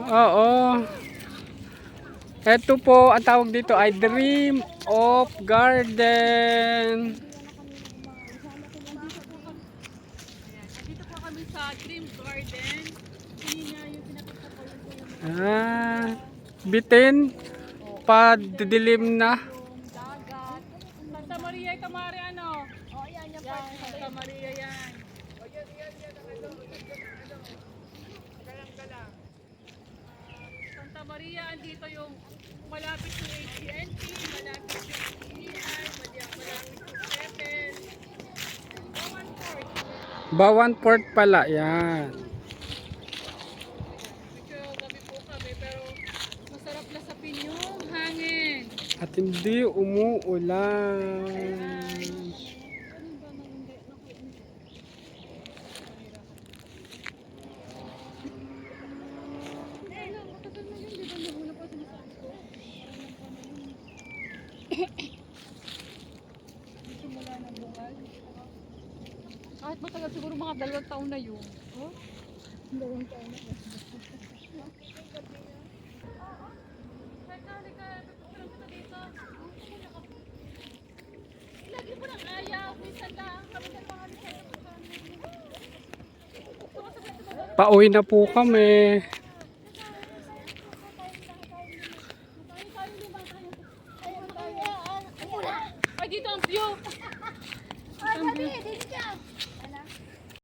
Oo. Ito po, ang tawag dito ay Dream of Garden. Dito po kami sa Dream Garden. Hindi niya yung pinapagtapulan ko yung Bitin, padidilim na. yung dagat. Santa Maria Kamari ano? Oh, yan yung part. Santa Maria yan. Santa Maria, andito yung malapit yung AT&T, malapit yung EI, malapit yung Seven. Bawan Port. Bawan Port pala, yan. Medyo gabi po kami pero masarap lasapin yung hangin. At hindi umuulan. Kahit matagal siguro mga 2 taon na yun. Oh? 2 taon na. Lagi mo nang ayaw. Minsan lang. Kami na mga Pauwi na po kami. ay, dito ang view. Ay, sabi, dito ka.